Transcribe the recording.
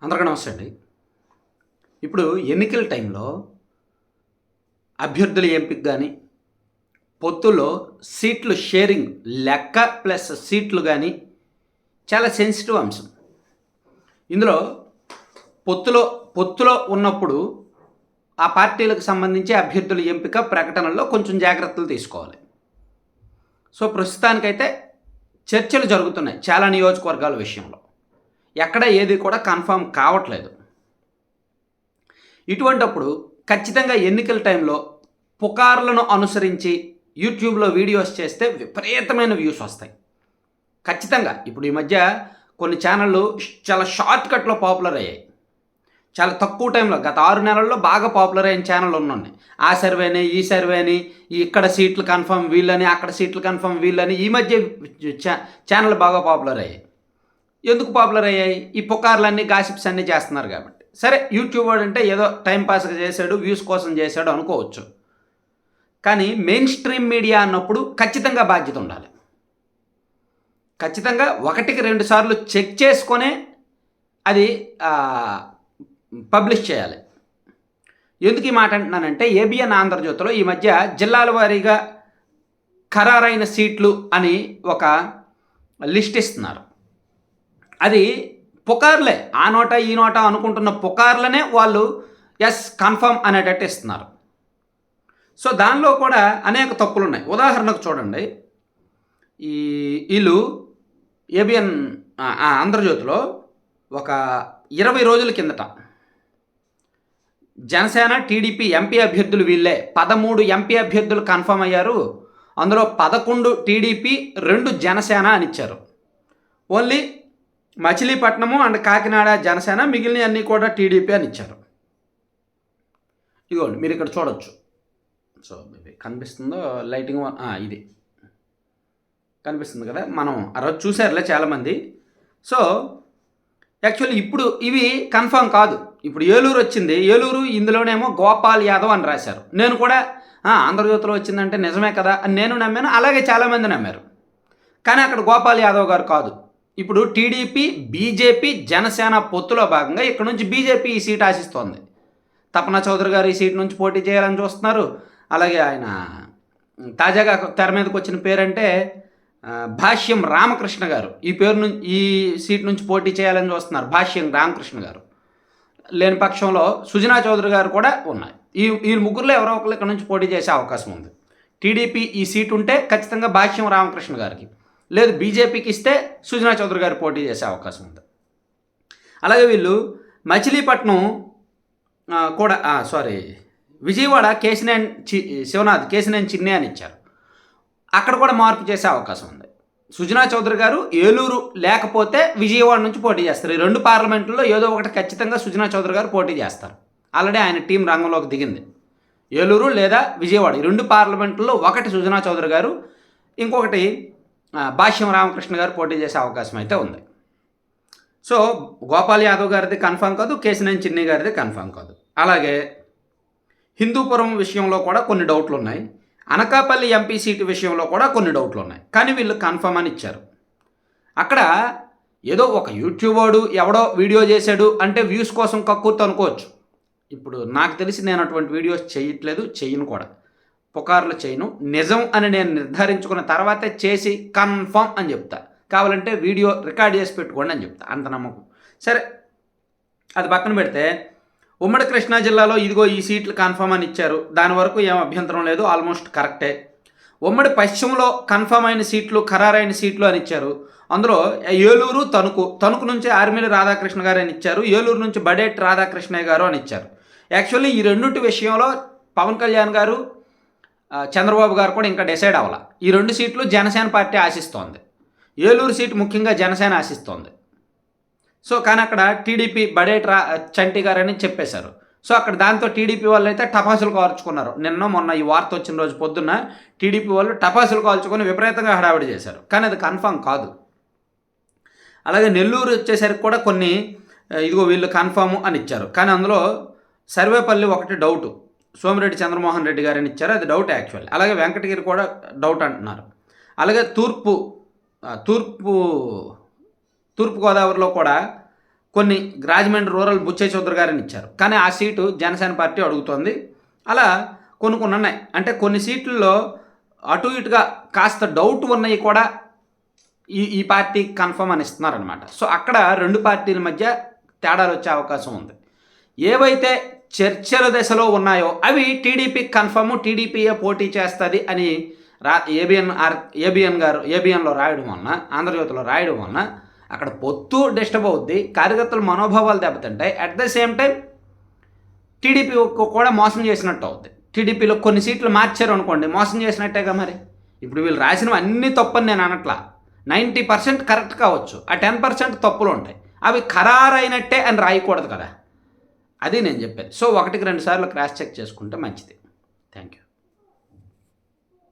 అందరికీ నమస్తే అండి. ఇప్పుడు ఎన్నికల టైంలో అభ్యర్థుల ఎంపిక కానీ, పొత్తులో సీట్లు షేరింగ్ లెక్క ప్లస్ సీట్లు కానీ చాలా సెన్సిటివ్ అంశం. ఇందులో పొత్తులో ఉన్నప్పుడు ఆ పార్టీలకు సంబంధించి అభ్యర్థుల ఎంపిక ప్రకటనలో కొంచెం జాగ్రత్తలు తీసుకోవాలి. సో ప్రస్తుతానికైతే చర్చలు జరుగుతున్నాయి చాలా నియోజకవర్గాల విషయంలో. ఎక్కడ ఏది కూడా కన్ఫర్మ్ కావట్లేదు. ఇటువంటప్పుడు ఖచ్చితంగా ఎన్నికల టైంలో పుకార్లను అనుసరించి యూట్యూబ్లో వీడియోస్ చేస్తే విపరీతమైన వ్యూస్ వస్తాయి ఖచ్చితంగా. ఇప్పుడు ఈ మధ్య కొన్ని ఛానళ్ళు చాలా షార్ట్ కట్లో పాపులర్ అయ్యాయి. చాలా తక్కువ టైంలో గత 6 నెలల్లో బాగా పాపులర్ అయిన ఛానల్ ఉన్నాయి. ఆ సర్వేని ఈ సర్వేని, ఇక్కడ సీట్లు కన్ఫర్మ్ వీళ్ళని, అక్కడ సీట్లు కన్ఫర్మ్ వీళ్ళని ఈ మధ్య ఛానల్ బాగా పాపులర్ అయ్యాయి. ఎందుకు పాపులర్ అయ్యాయి? ఈ పుకార్లన్నీ గాసిప్స్ అన్నీ చేస్తున్నారు కాబట్టి. సరే, యూట్యూబర్ అంటే ఏదో టైంపాస్గా చేశాడు, వ్యూస్ కోసం చేశాడు అనుకోవచ్చు. కానీ మెయిన్ స్ట్రీమ్ మీడియా అన్నప్పుడు ఖచ్చితంగా బాధ్యత ఉండాలి. ఖచ్చితంగా 1కి 2 సార్లు చెక్ చేసుకొనే అది పబ్లిష్ చేయాలి. ఎందుకు ఈ మాట అంటున్నానంటే, ఏబిఎన్ ఆంధ్రజ్యోతిలో ఈ మధ్య జిల్లాల వారీగా ఖరారైన సీట్లు అని ఒక లిస్ట్ ఇస్తున్నారు. అది పుకార్లే, ఆ నోట ఈ నోట అనుకుంటున్న పుకార్లనే వాళ్ళు ఎస్ కన్ఫర్మ్ అనేటట్టు ఇస్తున్నారు. సో దానిలో కూడా అనేక తప్పులు ఉన్నాయి. ఉదాహరణకు చూడండి, వీళ్ళు ఏబిఎన్ ఆంధ్రజ్యోతిలో ఒక 20 రోజుల కిందట జనసేన టీడీపీ ఎంపీ అభ్యర్థులు వీళ్ళే 13 ఎంపీ అభ్యర్థులు కన్ఫర్మ్ అయ్యారు. అందులో 11 టీడీపీ 2 జనసేన అని ఇచ్చారు. ఓన్లీ మచిలీపట్నము అండ్ కాకినాడ జనసేన, మిగిలిన అన్నీ కూడా టీడీపీ అని ఇచ్చారు. ఇదిగోండి మీరు ఇక్కడ చూడొచ్చు. సో కనిపిస్తుందో లైటింగ్, ఇది కనిపిస్తుంది కదా, మనం ఆ రోజు చూసారులే చాలామంది. సో యాక్చువల్లీ ఇప్పుడు ఇవి కన్ఫర్మ్ కాదు. ఇప్పుడు ఏలూరు వచ్చింది, ఏలూరు ఇందులోనేమో గోపాల్ యాదవ్ అని రాశారు. నేను కూడా ఆంధ్రజ్యోతిలో వచ్చిందంటే నిజమే కదా అని నేను నమ్మాను, అలాగే చాలామంది నమ్మారు. కానీ అక్కడ గోపాల్ యాదవ్ గారు కాదు. ఇప్పుడు టీడీపీ బీజేపీ జనసేన పొత్తులో భాగంగా ఇక్కడ నుంచి బీజేపీ ఈ సీట్ ఆశిస్తోంది. తపన చౌదరి గారు ఈ సీట్ నుంచి పోటీ చేయాలని చూస్తున్నారు. అలాగే ఆయన తాజాగా తెర మీదకి వచ్చిన పేరంటే భాష్యం రామకృష్ణ గారు ఈ సీట్ నుంచి పోటీ చేయాలని చూస్తున్నారు. భాష్యం రామకృష్ణ గారు లేని పక్షంలో సుజనా చౌదరి గారు కూడా ఉన్నాయి. ఈ ముగ్గురులో ఎవరో ఒకరు ఇక్కడ నుంచి పోటీ చేసే అవకాశం ఉంది. టీడీపీ ఈ సీట్ ఉంటే ఖచ్చితంగా భాష్యం రామకృష్ణ గారికి, లేదు బీజేపీకి ఇస్తే సుజనా చౌదరి గారు పోటీ చేసే అవకాశం ఉంది. అలాగే వీళ్ళు మచిలీపట్నం కూడా విజయవాడ కేశినేని చిన్నే అని ఇచ్చారు. అక్కడ కూడా మార్పు చేసే అవకాశం ఉంది. సుజనా చౌదరి గారు ఏలూరు లేకపోతే విజయవాడ నుంచి పోటీ చేస్తారు. ఈ 2 పార్లమెంట్లలో ఏదో ఒకటి ఖచ్చితంగా సుజనా చౌదరి గారు పోటీ చేస్తారు. ఆల్రెడీ ఆయన టీం రంగంలోకి దిగింది. ఏలూరు లేదా విజయవాడ ఈ 2 పార్లమెంట్లలో ఒకటి సుజనా చౌదరి గారు, ఇంకొకటి భాష్యం రామకృష్ణ గారు పోటీ చేసే అవకాశం అయితే ఉంది. సో గోపాల్ యాదవ్ గారిది కన్ఫర్మ్ కాదు, కేశినేని చిన్ని గారిది కన్ఫర్మ్ కాదు. అలాగే హిందూపురం విషయంలో కూడా కొన్ని డౌట్లు ఉన్నాయి. అనకాపల్లి ఎంపీ సీటు విషయంలో కూడా కొన్ని డౌట్లు ఉన్నాయి. కానీ వీళ్ళు కన్ఫర్మ్ అని ఇచ్చారు. అక్కడ ఏదో ఒక యూట్యూబర్డు ఎవడో వీడియో చేశాడు అంటే వ్యూస్ కోసం కక్కుర్తి అనుకోవచ్చు. ఇప్పుడు నాకు తెలిసి నేను అటువంటి వీడియోస్ చేయను కూడా, పుకార్లు చేయను. నిజం అని నేను నిర్ధారించుకున్న తర్వాతే చేసి కన్ఫర్మ్ అని చెప్తా. కావాలంటే వీడియో రికార్డ్ చేసి పెట్టుకోండి అని చెప్తా, అంత నమ్మకం. సరే, అది పక్కన పెడితే ఉమ్మడి కృష్ణా జిల్లాలో ఇదిగో ఈ సీట్లు కన్ఫర్మ్ అని ఇచ్చారు. దాని వరకు ఏం అభ్యంతరం లేదు, ఆల్మోస్ట్ కరెక్టే. ఉమ్మడి పశ్చిమలో కన్ఫర్మ్ అయిన సీట్లు, ఖరారైన సీట్లు అని ఇచ్చారు. అందులో ఏలూరు తణుకు నుంచి ఆర్మిలి రాధాకృష్ణ గారు అని ఇచ్చారు. ఏలూరు నుంచి బడేట్ రాధాకృష్ణయ్య గారు అని ఇచ్చారు. యాక్చువల్లీ ఈ 2 విషయంలో పవన్ కళ్యాణ్ గారు, చంద్రబాబు గారు కూడా ఇంకా డిసైడ్ అవ్వాలి. ఈ 2 సీట్లు జనసేన పార్టీ ఆశిస్తోంది. ఏలూరు సీటు ముఖ్యంగా జనసేన ఆశిస్తోంది. సో కానీ అక్కడ టీడీపీ బడేట్ చంటి గారని చెప్పేశారు. సో అక్కడ దాంతో టీడీపీ వాళ్ళు అయితే టపాసులు కాల్చుకున్నారు. మొన్న ఈ వార్త వచ్చిన రోజు పొద్దున్న టీడీపీ వాళ్ళు టపాసులు కాల్చుకొని విపరీతంగా హడావిడి చేశారు. కానీ అది కన్ఫర్మ్ కాదు. అలాగే నెల్లూరు వచ్చేసరికి కూడా కొన్ని ఇదిగో వీళ్ళు కన్ఫర్మ్ అని ఇచ్చారు. కానీ అందులో సర్వేపల్లి ఒకటి డౌటు, సోమిరెడ్డి చంద్రమోహన్ రెడ్డి గారని ఇచ్చారు, అది డౌట్ యాక్చువల్. అలాగే వెంకటగిరి కూడా డౌట్ అంటున్నారు. అలాగే తూర్పు గోదావరిలో కూడా కొన్ని రాజమండ్రి రూరల్ బుచ్చయ్య చౌదరి గారిని ఇచ్చారు, కానీ ఆ సీటు జనసేన పార్టీ అడుగుతోంది. అలా కొన్ని ఉన్నాయి. అంటే కొన్ని సీట్లలో అటు ఇటుగా కాస్త డౌట్ ఉన్నాయి కూడా ఈ పార్టీ కన్ఫర్మ్ అని ఇస్తున్నారనమాట. సో అక్కడ రెండు పార్టీల మధ్య తేడాలు వచ్చే అవకాశం ఉంది. ఏవైతే చర్చల దశలో ఉన్నాయో అవి టీడీపీ కన్ఫర్మ్, టీడీపీయే పోటీ చేస్తుంది అని ఏబిఎన్లో రాయడం వలన, ఆంధ్రజ్యోతిలో రాయడం వలన అక్కడ పొత్తు డిస్టర్బ్ అవుద్ది, కార్యకర్తల మనోభావాలు దెబ్బతింటాయి. At the same time TDP కూడా మోసం చేసినట్టు అవుద్ది. టీడీపీలో కొన్ని సీట్లు మార్చారు అనుకోండి, మోసం చేసినట్టేగా. మరి ఇప్పుడు వీళ్ళు రాసినవి అన్నీ తప్పని నేను అనట్లా, 90% కరెక్ట్ కావచ్చు, ఆ 10% తప్పులు ఉంటాయి. అవి ఖరారైనట్టే అని రాయకూడదు కదా, అది నేను చెప్పేది. సో 1-2 సార్లు క్రాస్ చెక్ చేసుకుంటే మంచిది. Thank you.